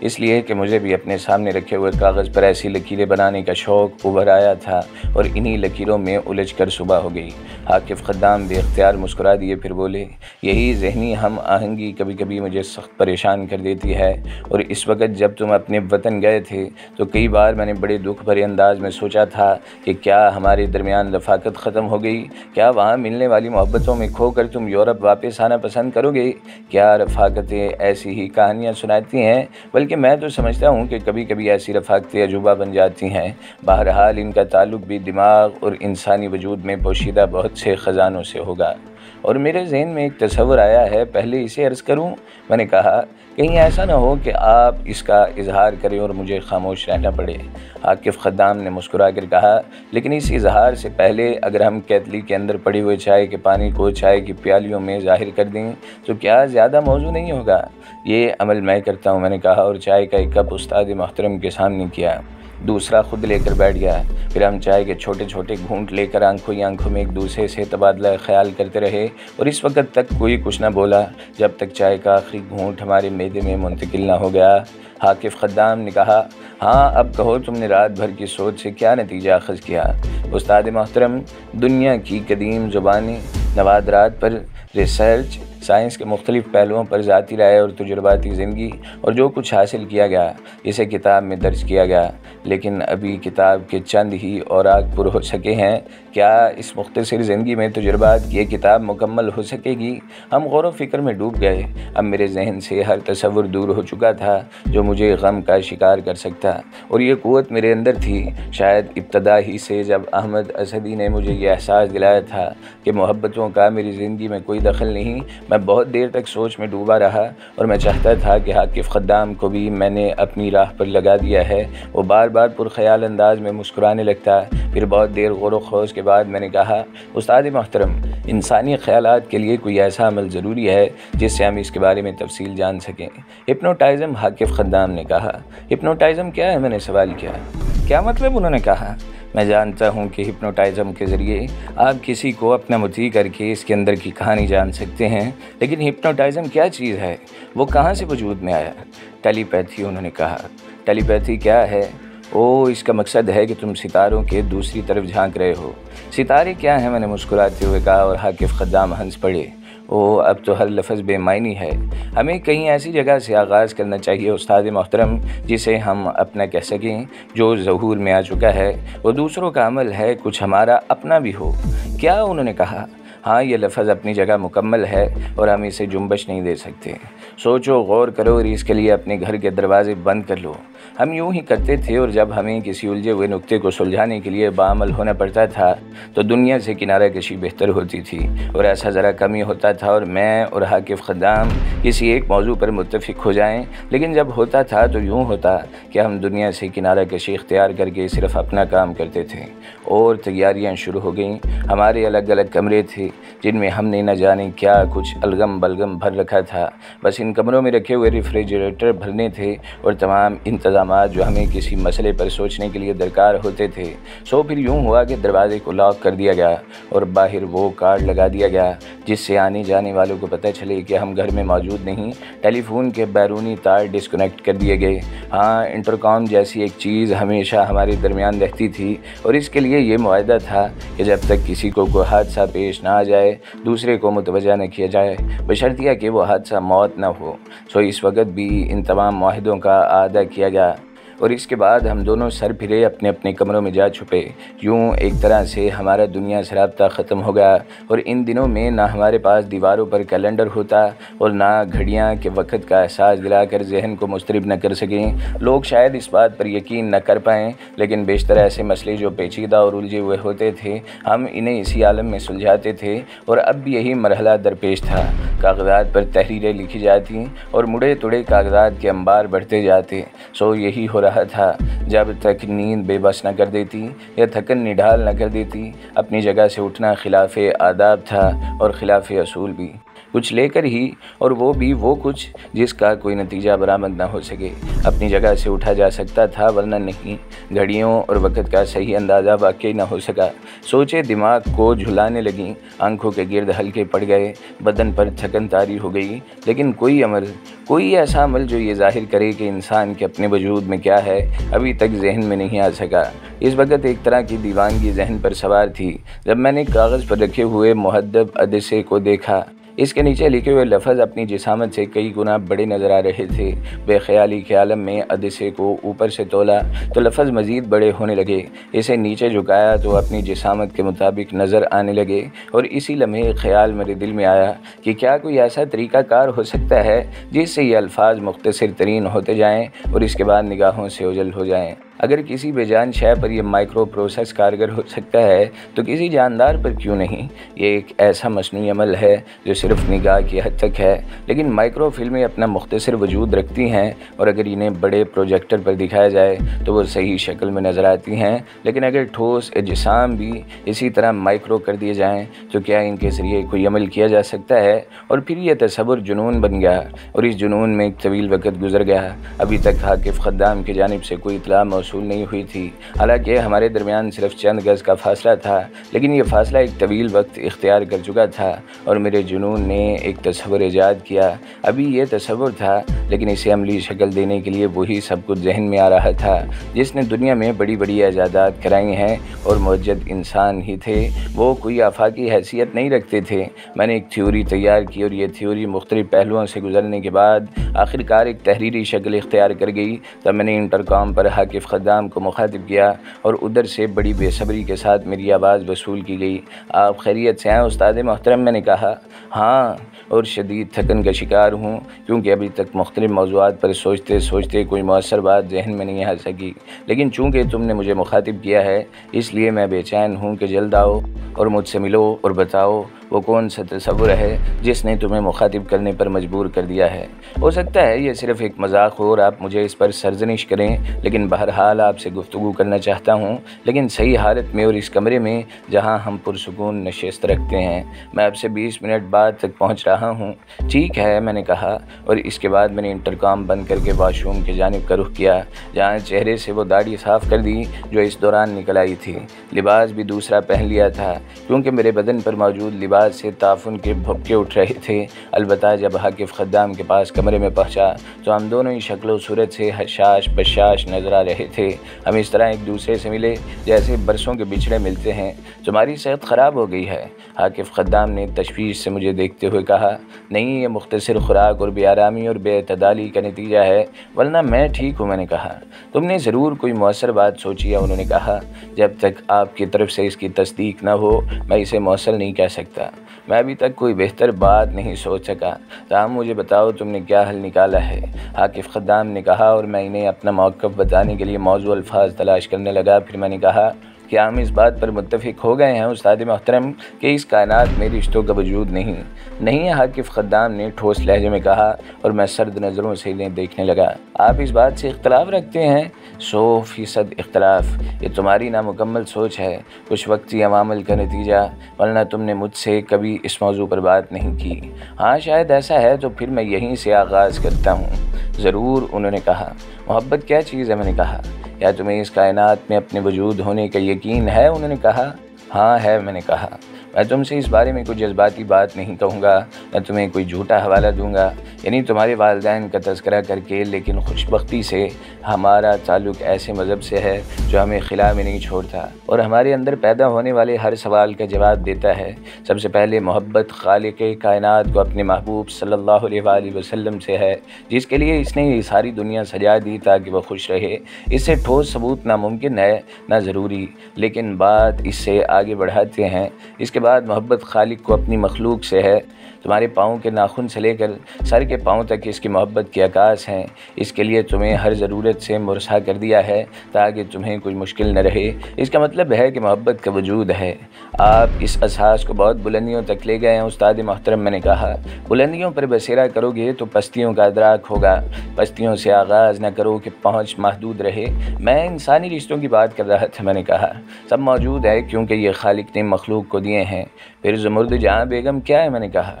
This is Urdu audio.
اس لیے کہ مجھے بھی اپنے سامنے رکھے ہوئے کاغذ پر ایسی لکیریں بنانے کا شوق ابھر آیا تھا اور انہی لکیروں میں الجھ کر صبح ہو گئی۔ عاقف خدام بے اختیار مسکرا دیے، پھر بولے، یہی ذہنی ہم آہنگی کبھی کبھی مجھے سخت پریشان کر دیتی ہے، اور اس وقت جب تم اپنے وطن گئے تھے تو کئی بار میں نے بڑے دکھ بھرے انداز میں سوچا تھا کہ کیا ہمارے درمیان رفاقت ختم ہو گئی؟ کیا وہاں ملنے والی محبتوں میں کھو کر تم یورپ واپس آنا پسند کرو گے؟ کیا رفاقتیں ایسی ہی کہانیاں سناتی ہیں؟ بلکہ میں تو سمجھتا ہوں کہ کبھی کبھی ایسی رفاقتیں عجوبہ بن جاتی ہیں۔ بہرحال ان کا تعلق بھی دماغ اور انسانی وجود میں پوشیدہ بہت سے خزانوں سے ہوگا۔ اور میرے ذہن میں ایک تصور آیا ہے، پہلے اسے عرض کروں؟ میں نے کہا، کہیں ایسا نہ ہو کہ آپ اس کا اظہار کریں اور مجھے خاموش رہنا پڑے۔ عاقف خدام نے مسکرا کر کہا، لیکن اس اظہار سے پہلے اگر ہم کیتلی کے اندر پڑے ہوئے چائے کے پانی کو چائے کی پیالیوں میں ظاہر کر دیں تو کیا زیادہ موزوں نہیں ہوگا؟ یہ عمل میں کرتا ہوں، میں نے کہا، اور چائے کا ایک کپ استاد محترم کے سامنے کیا، دوسرا خود لے کر بیٹھ گیا۔ پھر ہم چائے کے چھوٹے چھوٹے گھونٹ لے کر آنکھوں ہی آنکھوں میں ایک دوسرے سے تبادلہ خیال کرتے رہے، اور اس وقت تک کوئی کچھ نہ بولا جب تک چائے کا آخری گھونٹ ہمارے معدے میں منتقل نہ ہو گیا۔ عاقف خدام نے کہا، ہاں اب کہو تم نے رات بھر کی سوچ سے کیا نتیجہ اخذ کیا؟ استاد محترم، دنیا کی قدیم زبانی نوادرات پر ریسرچ، سائنس کے مختلف پہلوؤں پر ذاتی رائے اور تجرباتی زندگی، اور جو کچھ حاصل کیا گیا اسے کتاب میں درج کیا گیا، لیکن ابھی کتاب کے چند ہی اوراق پر ہو سکے ہیں۔ کیا اس مختصر زندگی میں تجربات کی یہ کتاب مکمل ہو سکے گی؟ ہم غور و فکر میں ڈوب گئے۔ اب میرے ذہن سے ہر تصور دور ہو چکا تھا جو مجھے غم کا شکار کر سکتا، اور یہ قوت میرے اندر تھی۔ شاید ابتدا ہی سے جب احمد اسدی نے مجھے یہ احساس دلایا تھا کہ محبتوں کا میری زندگی میں کوئی دخل نہیں، میں بہت دیر تک سوچ میں ڈوبا رہا، اور میں چاہتا تھا کہ عاقف خدام کو بھی میں نے اپنی راہ پر لگا دیا ہے۔ وہ بار بار پرخیال انداز میں مسکرانے لگتا۔ پھر بہت دیر غور و خوض کے بعد میں نے کہا، استاد محترم، انسانی خیالات کے لیے کوئی ایسا عمل ضروری ہے جس سے ہم اس کے بارے میں تفصیل جان سکیں۔ ہپنوٹائزم، عاقف خدام نے کہا۔ ہپنوٹائزم کیا ہے؟ میں نے سوال کیا۔ کیا مطلب؟ انہوں نے کہا، میں جانتا ہوں کہ ہپنوٹائزم کے ذریعے آپ کسی کو اپنا مطیع کر کے اس کے اندر کی کہانی جان سکتے ہیں، لیکن ہپنوٹائزم کیا چیز ہے؟ وہ کہاں سے وجود میں آیا؟ ٹیلی پیتھی، انہوں نے کہا۔ ٹیلی پیتھی کیا ہے؟ اس کا مقصد ہے کہ تم ستاروں کے دوسری طرف جھانک رہے ہو۔ ستارے کیا ہیں؟ میں نے مسکراتے ہوئے کہا، اور عاقف خدام ہنس پڑے۔ اب تو ہر لفظ بے معنی ہے۔ ہمیں کہیں ایسی جگہ سے آغاز کرنا چاہیے استاد محترم جسے ہم اپنا کہہ سکیں، جو ظہور میں آ چکا ہے وہ دوسروں کا عمل ہے، کچھ ہمارا اپنا بھی ہو۔ کیا؟ انہوں نے کہا۔ ہاں، یہ لفظ اپنی جگہ مکمل ہے اور ہم اسے جنبش نہیں دے سکتے۔ سوچو، غور کرو اور اس کے لیے اپنے گھر کے دروازے بند کر لو۔ ہم یوں ہی کرتے تھے، اور جب ہمیں کسی الجھے ہوئے نقطے کو سلجھانے کے لیے بعمل ہونا پڑتا تھا تو دنیا سے کنارہ کشی بہتر ہوتی تھی، اور ایسا ذرا کم ہی ہوتا تھا اور میں اور عاقف خدام کسی ایک موضوع پر متفق ہو جائیں۔ لیکن جب ہوتا تھا تو یوں ہوتا کہ ہم دنیا سے کنارہ کشی اختیار کر کے صرف اپنا کام کرتے تھے، اور تیاریاں شروع ہو گئیں۔ ہمارے الگ الگ کمرے تھے جن میں ہم نے نہ جانے کیا کچھ الگم بلگم بھر رکھا تھا۔ بس ان کمروں میں رکھے ہوئے ریفریجریٹر بھرنے تھے اور تمام انتظامات جو ہمیں کسی مسئلے پر سوچنے کے لیے درکار ہوتے تھے۔ پھر یوں ہوا کہ دروازے کو لاک کر دیا گیا اور باہر وہ کارڈ لگا دیا گیا جس سے آنے جانے والوں کو پتہ چلے کہ ہم گھر میں موجود نہیں۔ ٹیلی فون کے بیرونی تار ڈسکنیکٹ کر دیے گئے۔ ہاں، انٹرکام جیسی ایک چیز ہمیشہ ہمارے درمیان رہتی تھی، اور اس کے لیے یہ معاہدہ تھا کہ جب تک کسی کو کوئی حادثہ پیش نہ آ جائے دوسرے کو متوجہ نہ کیا جائے، بشرطیہ کہ وہ حادثہ موت نہ ہو۔ اس وقت بھی ان تمام معاہدوں کا اعادہ کیا گیا، اور اس کے بعد ہم دونوں سر پھرے اپنے اپنے کمروں میں جا چھپے۔ یوں ایک طرح سے ہمارا دنیا سے رابطہ ختم ہو گیا، اور ان دنوں میں نہ ہمارے پاس دیواروں پر کیلنڈر ہوتا اور نہ گھڑیاں کے وقت کا احساس دلا کر ذہن کو مضطرب نہ کر سکیں۔ لوگ شاید اس بات پر یقین نہ کر پائیں، لیکن بیشتر ایسے مسئلے جو پیچیدہ اور الجھے ہوئے ہوتے تھے ہم انہیں اسی عالم میں سلجھاتے تھے، اور اب بھی یہی مرحلہ درپیش تھا۔ کاغذات پر تحریریں لکھی جاتی اور مڑے توڑے کاغذات کے انبار بڑھتے جاتے۔ یہی ہو رہا تھا جب تک نیند بے بس نہ کر دیتی یا تھکن نڈھال نہ کر دیتی۔ اپنی جگہ سے اٹھنا خلاف آداب تھا اور خلاف اصول بھی۔ کچھ لے کر ہی، اور وہ بھی وہ کچھ جس کا کوئی نتیجہ برآمد نہ ہو سکے۔ اپنی جگہ سے اٹھا جا سکتا تھا ورنہ نہیں۔ گھڑیوں اور وقت کا صحیح اندازہ واقعی نہ ہو سکا۔ سوچیں دماغ کو جھلانے لگیں، آنکھوں کے گرد ہلکے پڑ گئے، بدن پر تھکن طاری ہو گئی، لیکن کوئی ایسا عمل جو یہ ظاہر کرے کہ انسان کے اپنے وجود میں کیا ہے، ابھی تک ذہن میں نہیں آ سکا۔ اس وقت ایک طرح کی دیوانگی ذہن پر سوار تھی جب میں نے کاغذ پر رکھے ہوئے مہذب عدسے کو دیکھا۔ اس کے نیچے لکھے ہوئے لفظ اپنی جسامت سے کئی گنا بڑے نظر آ رہے تھے۔ بے خیالی کے عالم میں عدسے کو اوپر سے تولا تو لفظ مزید بڑے ہونے لگے۔ اسے نیچے جھکایا تو اپنی جسامت کے مطابق نظر آنے لگے، اور اسی لمحے ایک خیال میرے دل میں آیا کہ کیا کوئی ایسا طریقہ کار ہو سکتا ہے جس سے یہ الفاظ مختصر ترین ہوتے جائیں اور اس کے بعد نگاہوں سے اوجھل ہو جائیں۔ اگر کسی بے جان شے پر یہ مائکرو پروسیس کارگر ہو سکتا ہے تو کسی جاندار پر کیوں نہیں؟ یہ ایک ایسا مصنوعی عمل ہے جو صرف نگاہ کی حد تک ہے، لیکن مائکرو فلمیں اپنا مختصر وجود رکھتی ہیں، اور اگر انہیں بڑے پروجیکٹر پر دکھایا جائے تو وہ صحیح شکل میں نظر آتی ہیں، لیکن اگر ٹھوس اجسام بھی اسی طرح مائکرو کر دیے جائیں تو کیا ان کے ذریعے کوئی عمل کیا جا سکتا ہے؟ اور پھر یہ تصور جنون بن گیا، اور اس جنون میں ایک طویل وقت گزر گیا۔ ابھی تک حاکف خدام کی جانب سے کوئی اطلاع موصول نہیں ہوئی تھی، حالانکہ ہمارے درمیان صرف چند گز کا فاصلہ تھا، لیکن یہ فاصلہ ایک طویل وقت اختیار کر چکا تھا، اور میرے جنون نے ایک تصور ایجاد کیا۔ ابھی یہ تصور تھا، لیکن اسے عملی شکل دینے کے لیے وہی سب کچھ ذہن میں آ رہا تھا جس نے دنیا میں بڑی بڑی ایجادات کرائی ہیں، اور موجد انسان ہی تھے، وہ کوئی آفاقی حیثیت نہیں رکھتے تھے۔ میں نے ایک تھیوری تیار کی، اور یہ تھیوری مختلف پہلوؤں سے گزرنے کے بعد آخرکار ایک تحریری شکل اختیار کر گئی۔ تب میں نے انٹرکام پر حاکف خدام کو مخاطب کیا، اور ادھر سے بڑی بے صبری کے ساتھ میری آواز وصول کی گئی۔ آپ خیریت سے ہیں استاد محترم؟ میں نے کہا ہاں، اور شدید تھکن کا شکار ہوں، کیونکہ ابھی تک مختلف موضوعات پر سوچتے سوچتے کوئی مؤثر بات ذہن میں نہیں آ سکی، لیکن چونکہ تم نے مجھے مخاطب کیا ہے اس لیے میں بے چین ہوں کہ جلد آؤ اور مجھ سے ملو اور بتاؤ وہ کون سا تصور ہے جس نے تمہیں مخاطب کرنے پر مجبور کر دیا ہے۔ ہو سکتا ہے یہ صرف ایک مذاق ہو اور آپ مجھے اس پر سرزنش کریں، لیکن بہرحال آپ سے گفتگو کرنا چاہتا ہوں، لیکن صحیح حالت میں اور اس کمرے میں جہاں ہم پرسکون نشست رکھتے ہیں۔ میں اب سے 20 منٹ بعد تک پہنچ رہا ہوں۔ ٹھیک ہے، میں نے کہا، اور اس کے بعد میں نے انٹرکام بند کر کے واش روم کی جانب کا رخ کیا، جہاں چہرے سے وہ داڑھی صاف کر دی جو اس دوران نکل آئی تھی۔ لباس بھی دوسرا پہن لیا تھا، کیونکہ میرے بدن پر موجود لباس سے تعفن کے بھپکے اٹھ رہے تھے۔ البتہ جب حاکف خدام کے پاس کمرے میں پہنچا تو ہم دونوں ہی شکل و صورت سے حشاش بشاش نظر آ رہے تھے۔ ہم اس طرح ایک دوسرے سے ملے جیسے برسوں کے بچھڑے ملتے ہیں۔ تمہاری صحت خراب ہو گئی ہے، حاکف خدام نے تشویش سے مجھے دیکھتے ہوئے کہا۔ نہیں، یہ مختصر خوراک اور بے آرامی اور بے اعتدالی کا نتیجہ ہے، ورنہ میں ٹھیک ہوں۔ میں نے کہا تم نے ضرور کوئی مؤثر بات سوچی ہے؟ انہوں نے کہا جب تک آپ کی طرف سے اس کی تصدیق نہ ہو میں اسے مؤثر نہیں کہہ سکتا۔ میں ابھی تک کوئی بہتر بات نہیں سوچ سکا، تاہم مجھے بتاؤ تم نے کیا حل نکالا ہے؟ حاکف خدام نے کہا، اور میں انہیں اپنا موقف بتانے کے لیے موضوع الفاظ تلاش کرنے لگا۔ پھر میں نے کہا کیا ہم اس بات پر متفق ہو گئے ہیں استاد محترم کہ اس کائنات میں رشتوں کا وجود نہیں ہے؟ حاکف خدام نے ٹھوس لہجے میں کہا، اور میں سرد نظروں سے انہیں دیکھنے لگا۔ آپ اس بات سے اختلاف رکھتے ہیں؟ 100% اختلاف۔ یہ تمہاری نامکمل سوچ ہے، کچھ وقتی عوامل کا نتیجہ، ورنہ تم نے مجھ سے کبھی اس موضوع پر بات نہیں کی۔ ہاں شاید ایسا ہے، تو پھر میں یہیں سے آغاز کرتا ہوں۔ ضرور، انہوں نے کہا۔ محبت کیا چیز ہے؟ میں نے کہا۔ کیا تمہیں اس کائنات میں اپنے وجود ہونے کا یقین ہے؟ انہوں نے کہا۔ ہاں ہے، میں نے کہا۔ میں تم سے اس بارے میں کوئی جذباتی بات نہیں کہوں گا، نہ تمہیں کوئی جھوٹا حوالہ دوں گا، یعنی تمہارے والدین کا تذکرہ کر کے، لیکن خوشبختی سے ہمارا تعلق ایسے مذہب سے ہے جو ہمیں خلا میں نہیں چھوڑتا اور ہمارے اندر پیدا ہونے والے ہر سوال کا جواب دیتا ہے۔ سب سے پہلے محبت خالق کائنات کو اپنے محبوب صلی اللہ علیہ وآلہ وسلم سے ہے، جس کے لیے اس نے یہ ساری دنیا سجا دی تاکہ وہ خوش رہے۔ اس سے ٹھوس ثبوت ناممکن ہے، نہ ضروری، لیکن بات اس سے آگے بڑھاتے ہیں۔ اس کے بعد محبت خالق کو اپنی مخلوق سے ہے۔ تمہارے پاؤں کے ناخن سے لے کر سر کے پاؤں تک اس کی محبت کے عکاس ہیں۔ اس کے لیے تمہیں ہر ضرورت سے مرسا کر دیا ہے تاکہ تمہیں کوئی مشکل نہ رہے۔ اس کا مطلب ہے کہ محبت کا وجود ہے۔ آپ اس اساس کو بہت بلندیوں تک لے گئے ہیں استاد محترم، میں نے کہا۔ بلندیوں پر بسیرا کرو گے تو پستیوں کا ادراک ہوگا، پستیوں سے آغاز نہ کرو کہ پہنچ محدود رہے۔ میں انسانی رشتوں کی بات کر رہا تھا، میں نے کہا۔ سب موجود ہے کیونکہ یہ خالق نے مخلوق کو دیے ہیں۔ پھر زمرد جہاں بیگم کیا ہے؟ میں نے کہا۔